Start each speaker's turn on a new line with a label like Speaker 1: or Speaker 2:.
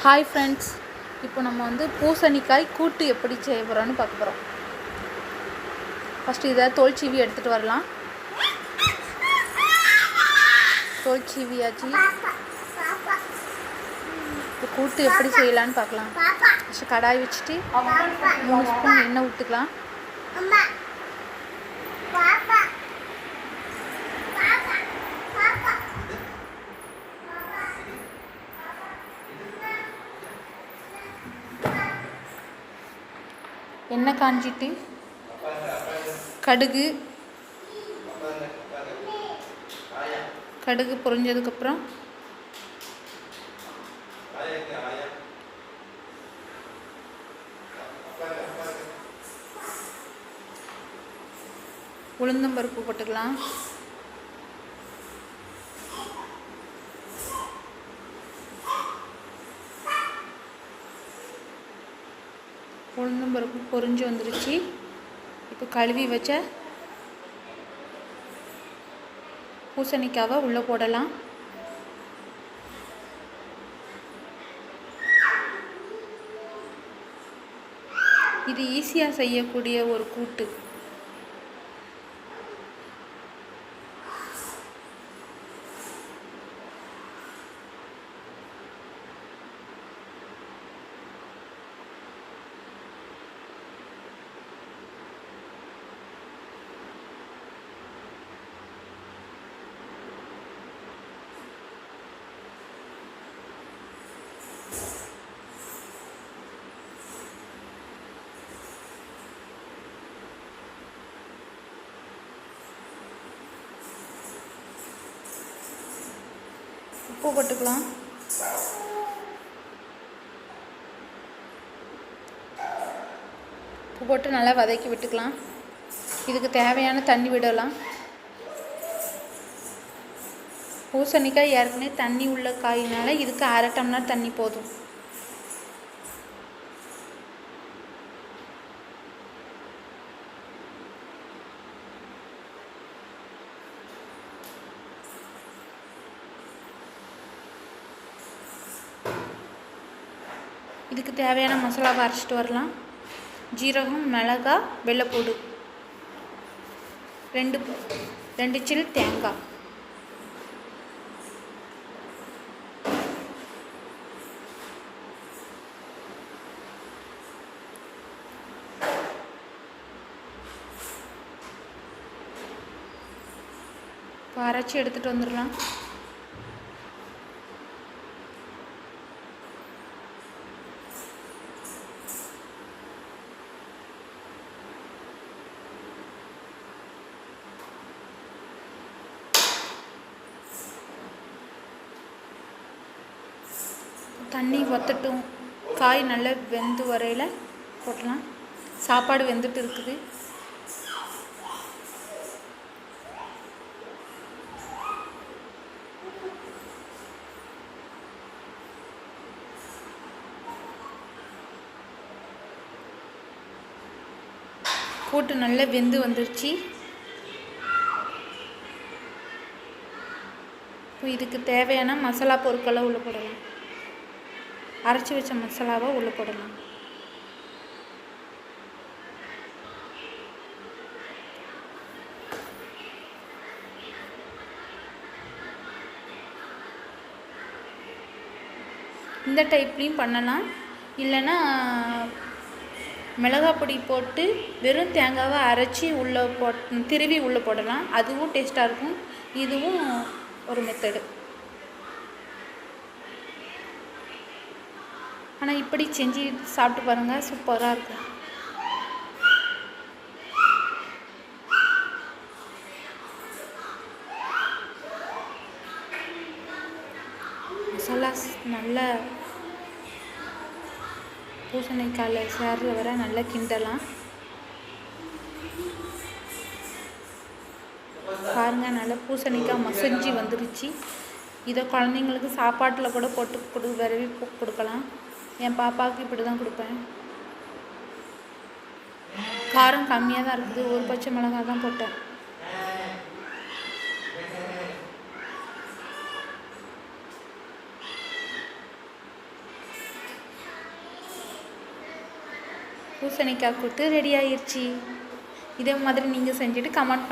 Speaker 1: Hi friends, இப்போ நம்ம வந்து பூசணிக்காய் கூட்டு எப்படி செய்ய போகிறோன்னு பார்க்க போகிறோம். ஃபஸ்ட்டு இதை தோல் சீவி எடுத்துகிட்டு வரலாம். தோல் சீவியாச்சு. இப்போ கூட்டு எப்படி செய்யலான்னு பார்க்கலாம். ஃபஸ்ட்டு கடாய் வச்சுட்டு 3 ஸ்பூன் எண்ணெய் ஊற்றிக்கலாம். எண்ணெய் காஞ்சிட்டு கடுகு பொரிஞ்சதுக்கப்புறம் உளுந்தம்பருப்பு போட்டுக்கலாம். உளுந்தம்பருப்பு பொரிஞ்சு வந்துருச்சு. இப்போ கழுவி வச்ச பூசணிக்காவை உள்ளே போடலாம். இது ஈஸியாக செய்யக்கூடிய ஒரு கூட்டு. உப்பு போட்டுக்கலாம். உப்பு போட்டு நல்லா வதக்கி விட்டுக்கலாம். இதுக்கு தேவையான தண்ணி விடலாம். பூசணிக்காய் ஏற்கனவே தண்ணி உள்ள காயினால இதுக்கு 1/2 டம்ளர் தண்ணி போதும். இதுக்கு தேவையான மசாலாவை அரைச்சிட்டு வரலாம். ஜீரகம், மிளகாய், வெள்ளைப்பூடு, 2 சில் தேங்காய், இப்போ அரைச்சி எடுத்துகிட்டு வந்துடலாம். தண்ணி வத்தட்டும். காய் நல்லா வெந்து வரையில் போட்டலாம். சாப்பாடு வெந்துட்டு இருக்குது. கூட்டு நல்லா வெந்து வந்துருச்சு. இப்போ இதுக்கு தேவையான மசாலா பொருட்களை உள்ளே போடலாம். அரைச்சி வச்ச மசாலாவை உள்ளே போடலாம். இந்த டைப்லேயும் பண்ணலாம். இல்லைன்னா மிளகாய் பொடி போட்டு வெறும் தேங்காவை அரைச்சி உள்ளே திருவி உள்ளே போடலாம். அதுவும் டேஸ்ட்டாக இருக்கும். இதுவும் ஒரு மெத்தடு. ஆனால் இப்படி செஞ்சு சாப்பிட்டு பாருங்கள், சூப்பராக இருக்கும். மசாலா நல்லா பூசணிக்காயில் சேர்ற வர நல்லா கிண்டலாம். பாருங்கள், நல்லா பூசணிக்காய் மசிஞ்சு வந்துருச்சு. இதை குழந்தைங்களுக்கு சாப்பாட்டில் கூட போட்டு விரவி கொடுக்கலாம். என் பாப்பாவுக்கு இப்படி தான் கொடுப்பேன். காரம் கம்மியாக தான் இருக்குது. 1 பச்சை மிளகாய் தான் போட்டேன். பூசணிக்காய் கூட்டு ரெடி ஆயிடுச்சு. இதே மாதிரி நீங்கள் செஞ்சுட்டு கமெண்ட்